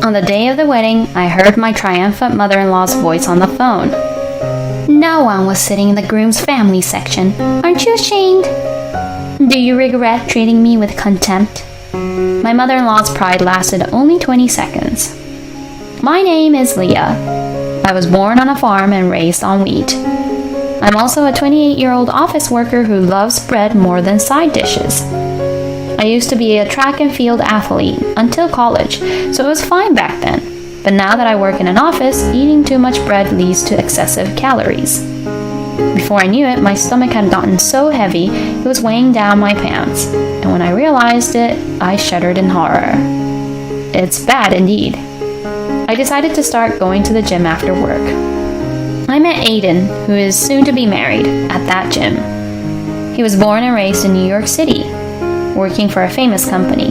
On the day of the wedding, I heard my triumphant mother-in-law's voice on the phone. No one was sitting in the groom's family section. Aren't you ashamed? Do you regret treating me with contempt? My mother-in-law's pride lasted only 20 seconds. My name is Leah. I was born on a farm and raised on wheat. I'm also a 28-year-old office worker who loves bread more than side dishes. I used to be a track and field athlete until college, so it was fine back then. But now that I work in an office, eating too much bread leads to excessive calories. Before I knew it, my stomach had gotten so heavy it was weighing down my pants, and when I realized it, I shuddered in horror. It's bad indeed. I decided to start going to the gym after work. I met Aiden, who is soon to be married, at that gym. He was born and raised in New York City, working for a famous company.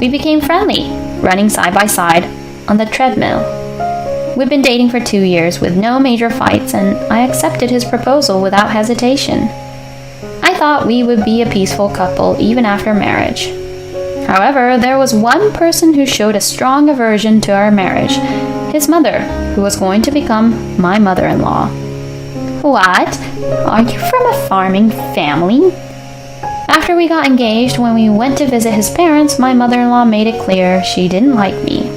We became friendly, running side by side on the treadmill. We'd been dating for 2 years with no major fights, and I accepted his proposal without hesitation. I thought we would be a peaceful couple even after marriage. However, there was one person who showed a strong aversion to our marriage, his mother, who was going to become my mother-in-law. What? Are you from a farming family? After we got engaged, when we went to visit his parents, my mother-in-law made it clear she didn't like me.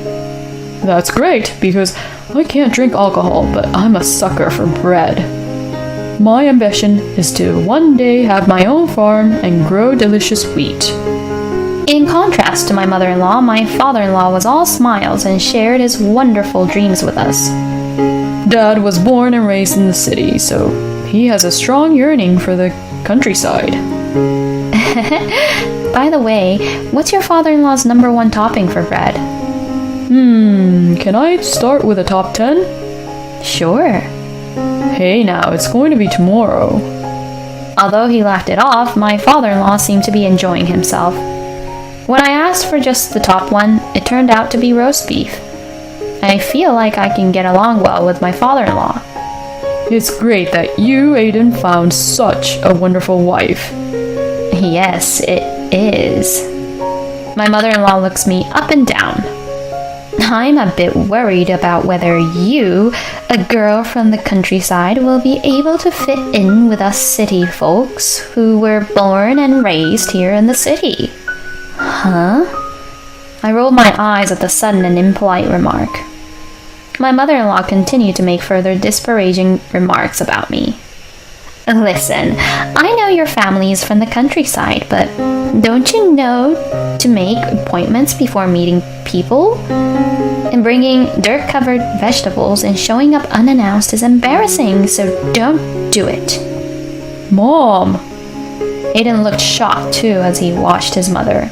That's great, because I can't drink alcohol, but I'm a sucker for bread. My ambition is to one day have my own farm and grow delicious wheat. In contrast to my mother-in-law, my father-in-law was all smiles and shared his wonderful dreams with us. Dad was born and raised in the city, so he has a strong yearning for the countryside. By the way, what's your father-in-law's #1 topping for bread? Can I start with a top 10? Sure. Hey now, it's going to be tomorrow. Although he laughed it off, my father-in-law seemed to be enjoying himself. When I asked for just the top one, it turned out to be roast beef. I feel like I can get along well with my father-in-law. It's great that you, Aiden, found such a wonderful wife. Yes, it is. My mother-in-law looks me up and down. I'm a bit worried about whether you, a girl from the countryside, will be able to fit in with us city folks who were born and raised here in the city. Huh? I rolled my eyes at the sudden and impolite remark. My mother-in-law continued to make further disparaging remarks about me. Listen, I know your family is from the countryside, but don't you know to make appointments before meeting people? And bringing dirt-covered vegetables and showing up unannounced is embarrassing, so don't do it. Mom! Aiden looked shocked too as he watched his mother.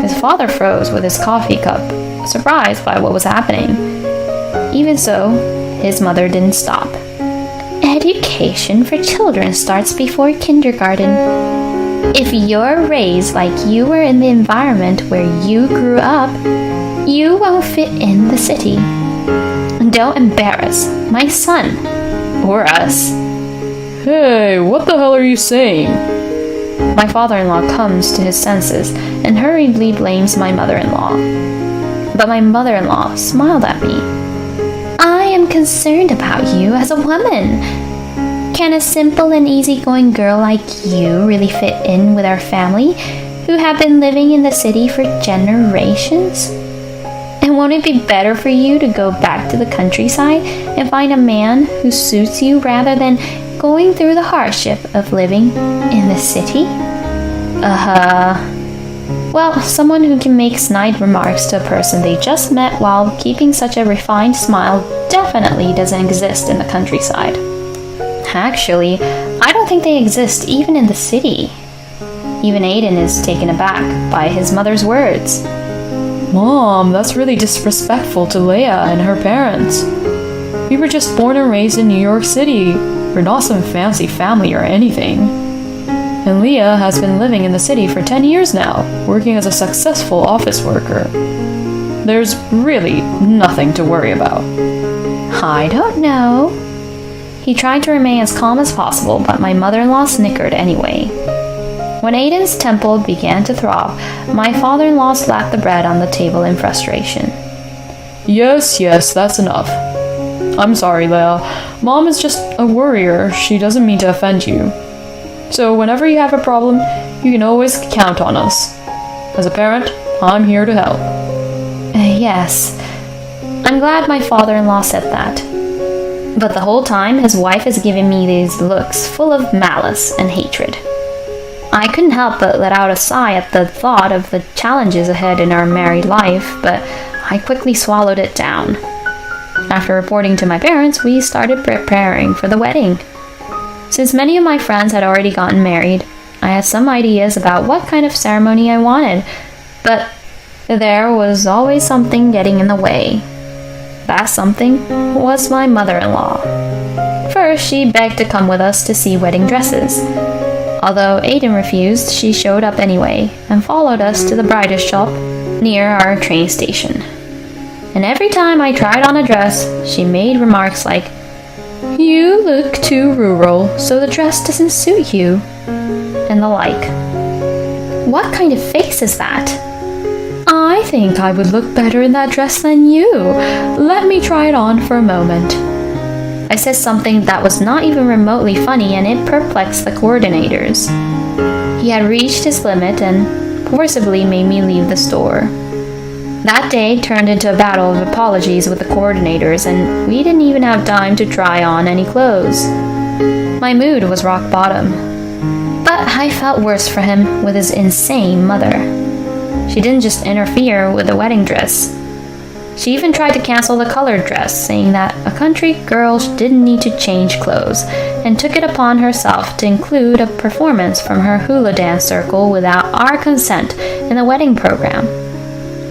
His father froze with his coffee cup, surprised by what was happening. Even so, his mother didn't stop. Education for children starts before kindergarten. If you're raised like you were in the environment where you grew up, you won't fit in the city. Don't embarrass my son or us. Hey, what the hell are you saying? My father-in-law comes to his senses and hurriedly blames my mother-in-law. But my mother-in-law smiled at me. I am concerned about you as a woman. Can a simple and easygoing girl like you really fit in with our family, who have been living in the city for generations? And won't it be better for you to go back to the countryside and find a man who suits you rather than going through the hardship of living in the city? Well, someone who can make snide remarks to a person they just met while keeping such a refined smile definitely doesn't exist in the countryside. Actually, I don't think they exist even in the city. Even Aiden is taken aback by his mother's words. Mom, that's really disrespectful to Leah and her parents. We were just born and raised in New York City. We're not some fancy family or anything. And Leah has been living in the city for 10 years now, working as a successful office worker. There's really nothing to worry about. I don't know. He tried to remain as calm as possible, but my mother-in-law snickered anyway. When Aiden's temple began to throb, my father-in-law slapped the bread on the table in frustration. Yes, that's enough. I'm sorry, Leia. Mom is just a worrier. She doesn't mean to offend you. So whenever you have a problem, you can always count on us. As a parent, I'm here to help. Yes. I'm glad my father-in-law said that. But the whole time, his wife is giving me these looks full of malice and hatred. I couldn't help but let out a sigh at the thought of the challenges ahead in our married life, but I quickly swallowed it down. After reporting to my parents, we started preparing for the wedding. Since many of my friends had already gotten married, I had some ideas about what kind of ceremony I wanted, but there was always something getting in the way. That something was my mother-in-law. First, she begged to come with us to see wedding dresses. Although Aiden refused, she showed up anyway and followed us to the bridal shop near our train station. And every time I tried on a dress, she made remarks like, "You look too rural, so the dress doesn't suit you," and the like. What kind of face is that? "I think I would look better in that dress than you. Let me try it on for a moment." I said something that was not even remotely funny, and it perplexed the coordinators. He had reached his limit and forcibly made me leave the store. That day turned into a battle of apologies with the coordinators, and we didn't even have time to try on any clothes. My mood was rock bottom. But I felt worse for him with his insane mother. She didn't just interfere with the wedding dress. She even tried to cancel the colored dress, saying that a country girl didn't need to change clothes, and took it upon herself to include a performance from her hula dance circle without our consent in the wedding program.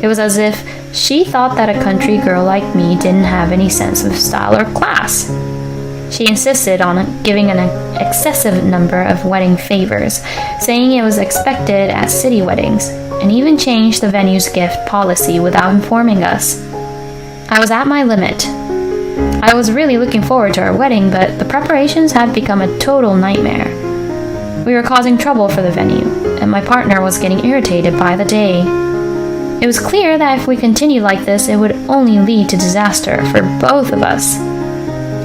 It was as if she thought that a country girl like me didn't have any sense of style or class. She insisted on giving an excessive number of wedding favors, saying it was expected at city weddings, and even changed the venue's gift policy without informing us. I was at my limit. I was really looking forward to our wedding, but the preparations had become a total nightmare. We were causing trouble for the venue, and my partner was getting irritated by the day. It was clear that if we continued like this, it would only lead to disaster for both of us.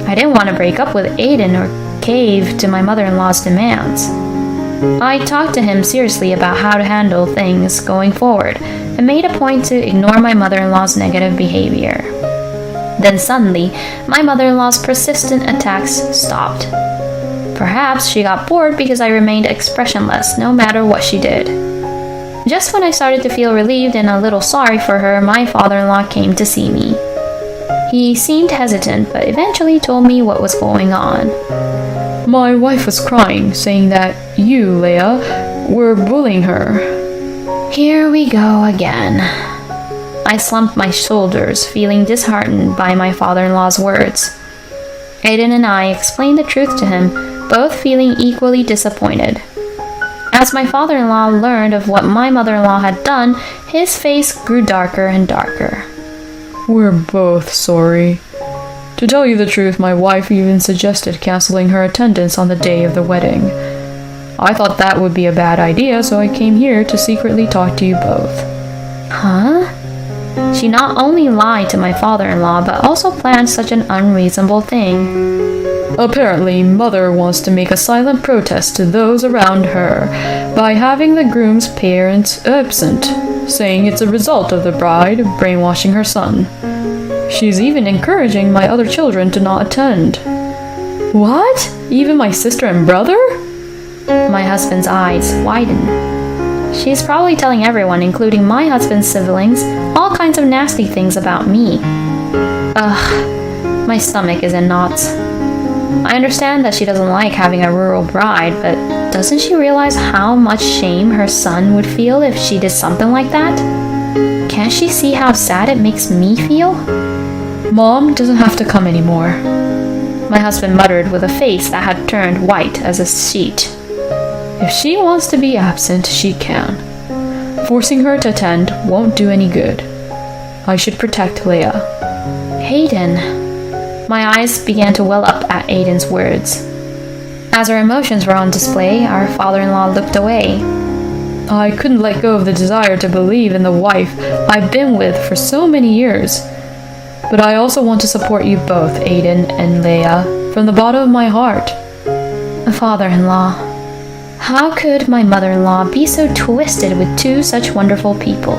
I didn't want to break up with Aiden or cave to my mother-in-law's demands. I talked to him seriously about how to handle things going forward, and made a point to ignore my mother-in-law's negative behavior. Then suddenly, my mother-in-law's persistent attacks stopped. Perhaps she got bored because I remained expressionless no matter what she did. Just when I started to feel relieved and a little sorry for her, my father-in-law came to see me. He seemed hesitant, but eventually told me what was going on. My wife was crying, saying that you, Leia, were bullying her. Here we go again. I slumped my shoulders, feeling disheartened by my father-in-law's words. Aiden and I explained the truth to him, both feeling equally disappointed. As my father-in-law learned of what my mother-in-law had done, his face grew darker and darker. We're both sorry. To tell you the truth, my wife even suggested canceling her attendance on the day of the wedding. I thought that would be a bad idea, so I came here to secretly talk to you both. Huh? She not only lied to my father-in-law, but also planned such an unreasonable thing. Apparently, Mother wants to make a silent protest to those around her by having the groom's parents absent, saying it's a result of the bride brainwashing her son. She's even encouraging my other children to not attend. What? Even my sister and brother? My husband's eyes widened. She's probably telling everyone, including my husband's siblings, all kinds of nasty things about me. Ugh, my stomach is in knots. I understand that she doesn't like having a rural bride, but doesn't she realize how much shame her son would feel if she did something like that? Can't she see how sad it makes me feel? Mom doesn't have to come anymore. My husband muttered with a face that had turned white as a sheet. If she wants to be absent, she can. Forcing her to attend won't do any good. I should protect Leia. Aiden. My eyes began to well up at Aiden's words. As our emotions were on display, our father-in-law looked away. I couldn't let go of the desire to believe in the wife I've been with for so many years. But I also want to support you both, Aiden and Leia, from the bottom of my heart. Father-in-law, how could my mother-in-law be so twisted with two such wonderful people?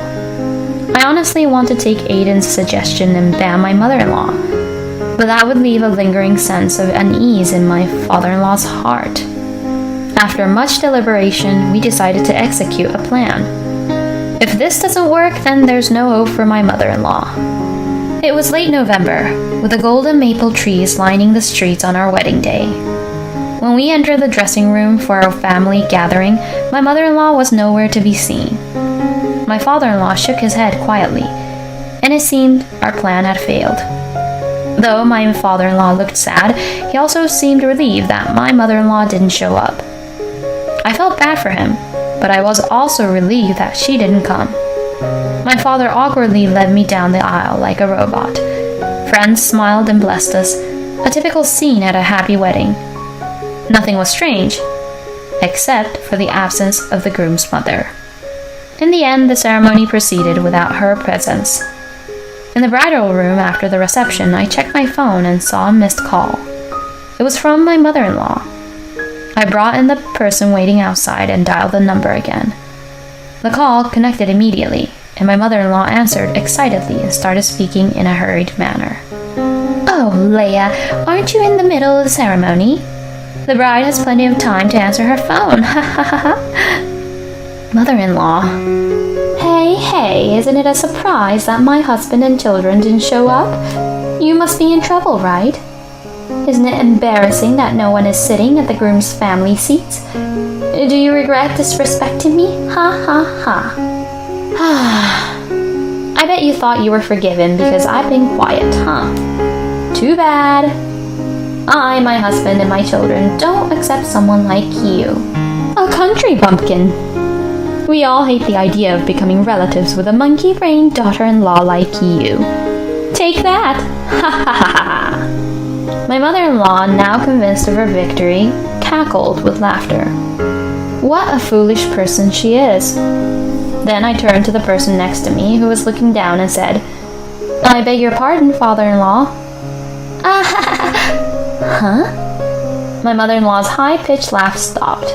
I honestly want to take Aiden's suggestion and ban my mother-in-law, but that would leave a lingering sense of unease in my father-in-law's heart. After much deliberation, we decided to execute a plan. If this doesn't work, then there's no hope for my mother-in-law. It was late November, with the golden maple trees lining the streets on our wedding day. When we entered the dressing room for our family gathering, my mother-in-law was nowhere to be seen. My father-in-law shook his head quietly, and it seemed our plan had failed. Though my father-in-law looked sad, he also seemed relieved that my mother-in-law didn't show up. I felt bad for him, but I was also relieved that she didn't come. My father awkwardly led me down the aisle like a robot. Friends smiled and blessed us, a typical scene at a happy wedding. Nothing was strange, except for the absence of the groom's mother. In the end, the ceremony proceeded without her presence. In the bridal room after the reception, I checked my phone and saw a missed call. It was from my mother-in-law. I brought in the person waiting outside and dialed the number again. The call connected immediately, and my mother-in-law answered excitedly and started speaking in a hurried manner. "Oh, Leia, aren't you in the middle of the ceremony? The bride has plenty of time to answer her phone. Ha ha ha ha." Mother-in-law. Hey, isn't it a surprise that my husband and children didn't show up? You must be in trouble, right? Isn't it embarrassing that no one is sitting at the groom's family seats? Do you regret disrespecting me? Ha ha ha. I bet you thought you were forgiven because I've been quiet, huh? Too bad. I, my husband, and my children don't accept someone like you. A country bumpkin. We all hate the idea of becoming relatives with a monkey-brained daughter-in-law like you. Take that! Ha ha ha ha! My mother-in-law, now convinced of her victory, cackled with laughter. What a foolish person she is. Then I turned to the person next to me, who was looking down, and said, "I beg your pardon, father-in-law." Huh? My mother-in-law's high-pitched laugh stopped.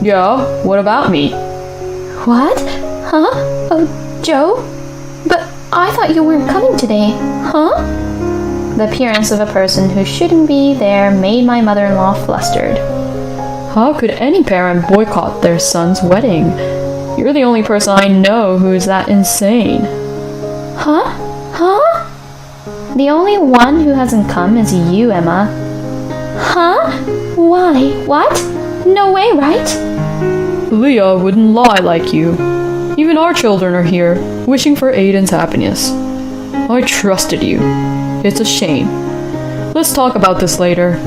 Yeah, what about me? What? Huh? Oh, Joe? But I thought you weren't coming today, huh? The appearance of a person who shouldn't be there made my mother-in-law flustered. How could any parent boycott their son's wedding? You're the only person I know who is that insane. Huh? The only one who hasn't come is you, Emma. Huh? Why? What? No way, right? Leah wouldn't lie like you. Even our children are here, wishing for Aiden's happiness. I trusted you. It's a shame. Let's talk about this later.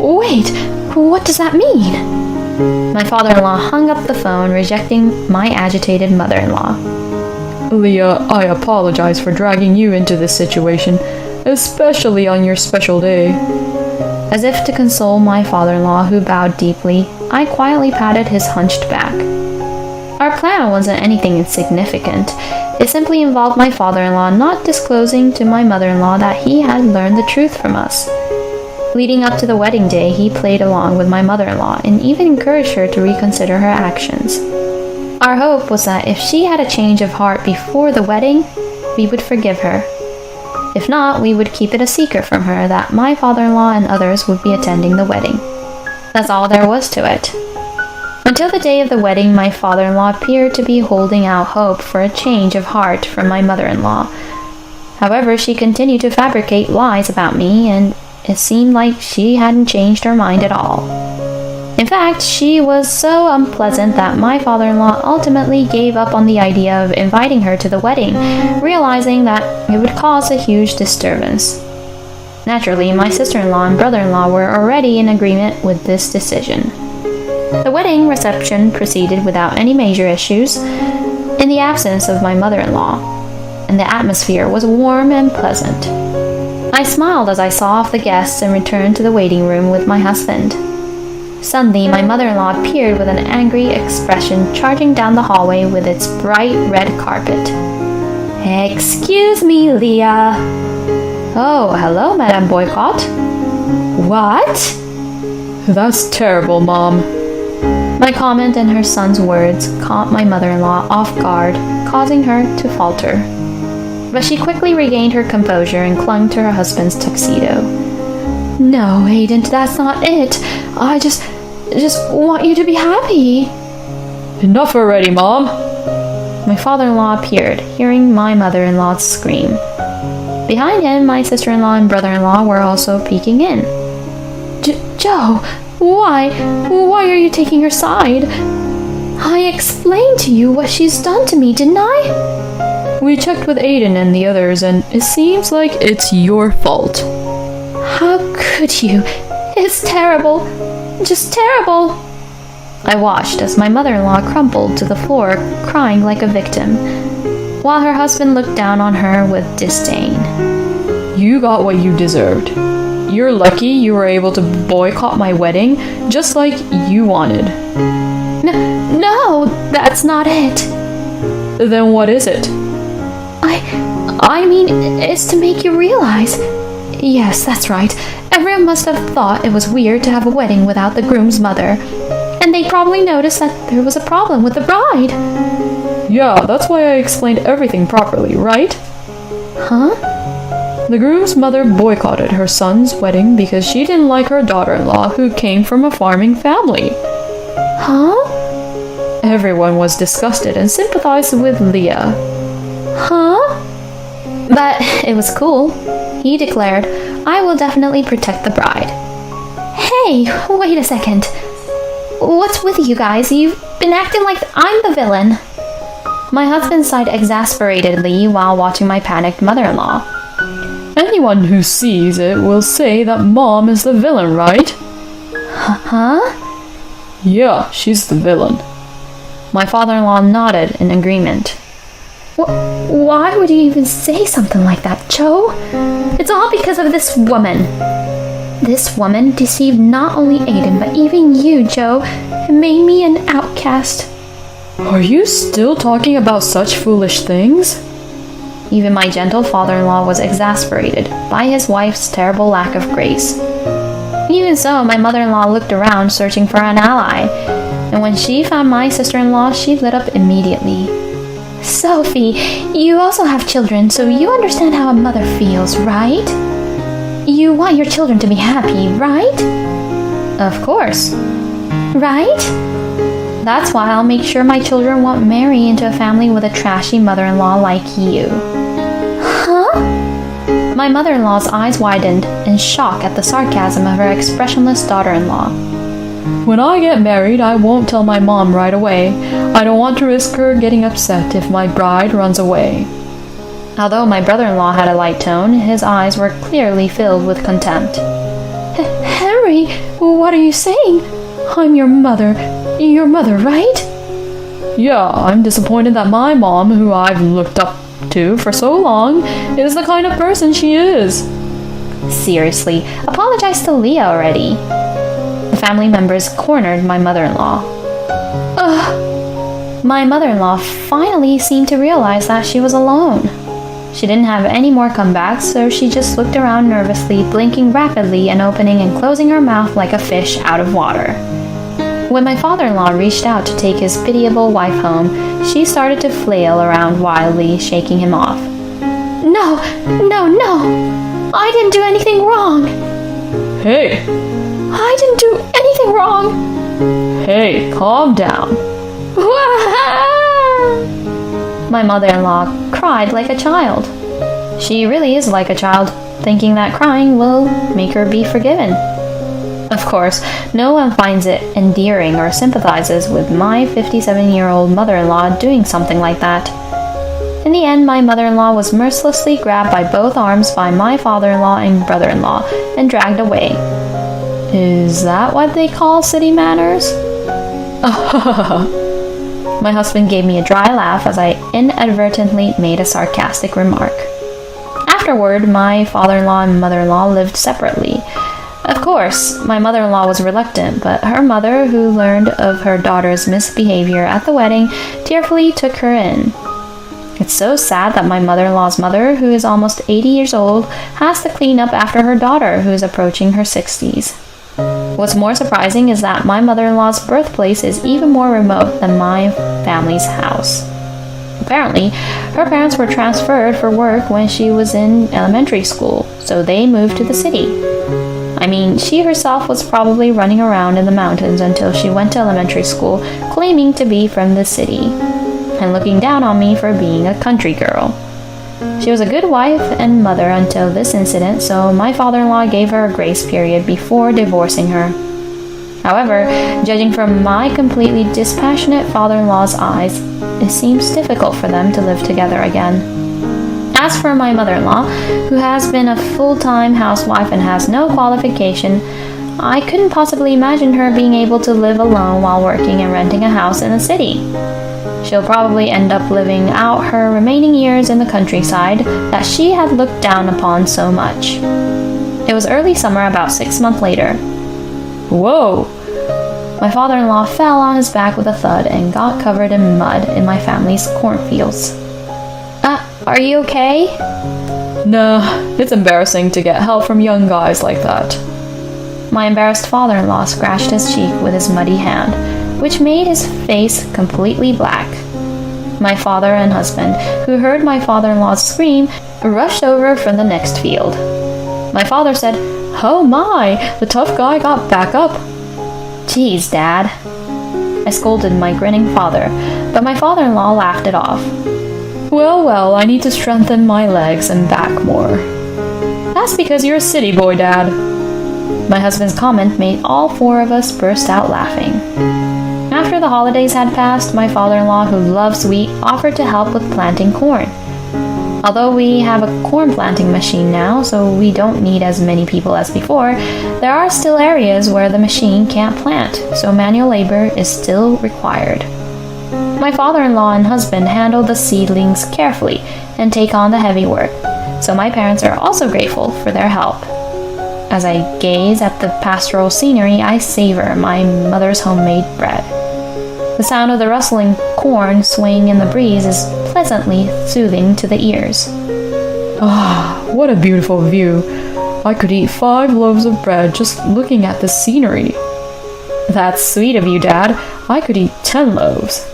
Wait, what does that mean? My father-in-law hung up the phone, rejecting my agitated mother-in-law. Leah, I apologize for dragging you into this situation, especially on your special day. As if to console my father-in-law, who bowed deeply, I quietly patted his hunched back. Our plan wasn't anything insignificant. It simply involved my father-in-law not disclosing to my mother-in-law that he had learned the truth from us. Leading up to the wedding day, he played along with my mother-in-law and even encouraged her to reconsider her actions. Our hope was that if she had a change of heart before the wedding, we would forgive her. If not, we would keep it a secret from her that my father-in-law and others would be attending the wedding. That's all there was to it. Until the day of the wedding, my father-in-law appeared to be holding out hope for a change of heart from my mother-in-law. However, she continued to fabricate lies about me, and it seemed like she hadn't changed her mind at all. In fact, she was so unpleasant that my father-in-law ultimately gave up on the idea of inviting her to the wedding, realizing that it would cause a huge disturbance. Naturally, my sister-in-law and brother-in-law were already in agreement with this decision. The wedding reception proceeded without any major issues, in the absence of my mother-in-law, and the atmosphere was warm and pleasant. I smiled as I saw off the guests and returned to the waiting room with my husband. Suddenly, my mother-in-law appeared with an angry expression, charging down the hallway with its bright red carpet. Excuse me, Leah. Oh, hello, Madame Boycott. What? That's terrible, Mom. My comment and her son's words caught my mother-in-law off guard, causing her to falter. But she quickly regained her composure and clung to her husband's tuxedo. No, Aiden, that's not it. I just want you to be happy. Enough already, Mom. My father-in-law appeared, hearing my mother-in-law scream. Behind him, my sister-in-law and brother-in-law were also peeking in. Joe, why are you taking her side? I explained to you what she's done to me, didn't I? We checked with Aiden and the others, and it seems like it's your fault. How could you? It's terrible. Just terrible. I watched as my mother-in-law crumpled to the floor, crying like a victim, while her husband looked down on her with disdain. You got what you deserved. You're lucky you were able to boycott my wedding, just like you wanted. No, that's not it. Then what is it? I mean, it's to make you realize. Yes, that's right. Everyone must have thought it was weird to have a wedding without the groom's mother. And they probably noticed that there was a problem with the bride. Yeah, that's why I explained everything properly, right? Huh? The groom's mother boycotted her son's wedding because she didn't like her daughter-in-law who came from a farming family. Huh? Everyone was disgusted and sympathized with Leah. Huh? But it was cool. He declared, I will definitely protect the bride. Hey, wait a second. What's with you guys? You've been acting like I'm the villain. My husband sighed exasperatedly while watching my panicked mother-in-law. Anyone who sees it will say that Mom is the villain, right? Huh? Yeah, she's the villain. My father-in-law nodded in agreement. Why would you even say something like that, Joe? It's all because of this woman. This woman deceived not only Aiden, but even you, Joe, and made me an outcast. Are you still talking about such foolish things? Even my gentle father-in-law was exasperated by his wife's terrible lack of grace. Even so, my mother-in-law looked around searching for an ally, and when she found my sister-in-law, she lit up immediately. Sophie, you also have children, so you understand how a mother feels, right? You want your children to be happy, right? Of course. Right? That's why I'll make sure my children won't marry into a family with a trashy mother-in-law like you. Huh? My mother-in-law's eyes widened in shock at the sarcasm of her expressionless daughter-in-law. When I get married, I won't tell my mom right away. I don't want to risk her getting upset if my bride runs away. Although my brother-in-law had a light tone, his eyes were clearly filled with contempt. Henry, what are you saying? I'm your mother. Your mother, right? Yeah, I'm disappointed that my mom, who I've looked up to for so long, is the kind of person she is. Seriously, apologize to Leah already. The family members cornered my mother-in-law. Ugh. My mother-in-law finally seemed to realize that she was alone. She didn't have any more comebacks, so she just looked around nervously, blinking rapidly and opening and closing her mouth like a fish out of water. When my father-in-law reached out to take his pitiable wife home, she started to flail around wildly, shaking him off. No! I didn't do anything wrong! Hey! I didn't do anything wrong! Hey, calm down. My mother-in-law cried like a child. She really is like a child, thinking that crying will make her be forgiven. Of course, no one finds it endearing or sympathizes with my 57-year-old mother-in-law doing something like that. In the end, my mother-in-law was mercilessly grabbed by both arms by my father-in-law and brother-in-law and dragged away. Is that what they call city manners? My husband gave me a dry laugh as I inadvertently made a sarcastic remark. Afterward, my father-in-law and mother-in-law lived separately. Of course, my mother-in-law was reluctant, but her mother, who learned of her daughter's misbehavior at the wedding, tearfully took her in. It's so sad that my mother-in-law's mother, who is almost 80 years old, has to clean up after her daughter, who is approaching her 60s. What's more surprising is that my mother-in-law's birthplace is even more remote than my family's house. Apparently, her parents were transferred for work when she was in elementary school, so they moved to the city. I mean, she herself was probably running around in the mountains until she went to elementary school, claiming to be from the city, and looking down on me for being a country girl. She was a good wife and mother until this incident, so my father-in-law gave her a grace period before divorcing her. However, judging from my completely dispassionate father-in-law's eyes, it seems difficult for them to live together again. As for my mother-in-law, who has been a full-time housewife and has no qualification, I couldn't possibly imagine her being able to live alone while working and renting a house in the city. She'll probably end up living out her remaining years in the countryside that she had looked down upon so much. It was early summer, about 6 months later. Whoa! My father-in-law fell on his back with a thud and got covered in mud in my family's cornfields. Are you okay? Nah, it's embarrassing to get help from young guys like that. My embarrassed father-in-law scratched his cheek with his muddy hand, which made his face completely black. My father and husband, who heard my father-in-law's scream, rushed over from the next field. My father said, "Oh my, the tough guy got back up." "Geez, Dad," I scolded my grinning father, but my father-in-law laughed it off. Well, I need to strengthen my legs and back more." "That's because you're a city boy, Dad." My husband's comment made all four of us burst out laughing. After the holidays had passed, my father-in-law, who loves wheat, offered to help with planting corn. Although we have a corn planting machine now, so we don't need as many people as before, there are still areas where the machine can't plant, so manual labor is still required. My father-in-law and husband handle the seedlings carefully and take on the heavy work, so my parents are also grateful for their help. As I gaze at the pastoral scenery, I savor my mother's homemade bread. The sound of the rustling corn swaying in the breeze is pleasantly soothing to the ears. What a beautiful view. I could eat 5 loaves of bread just looking at the scenery. That's sweet of you, Dad. I could eat 10 loaves.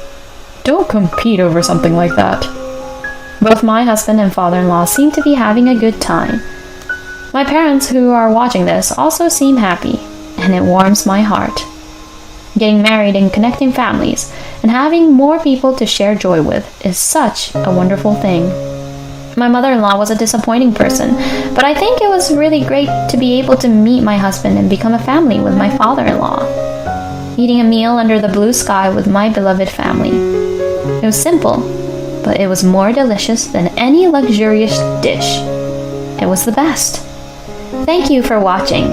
Don't compete over something like that. Both my husband and father-in-law seem to be having a good time. My parents, who are watching this, also seem happy, and it warms my heart. Getting married and connecting families, and having more people to share joy with is such a wonderful thing. My mother-in-law was a disappointing person, but I think it was really great to be able to meet my husband and become a family with my father-in-law. Eating a meal under the blue sky with my beloved family. It was simple, but it was more delicious than any luxurious dish. It was the best. Thank you for watching.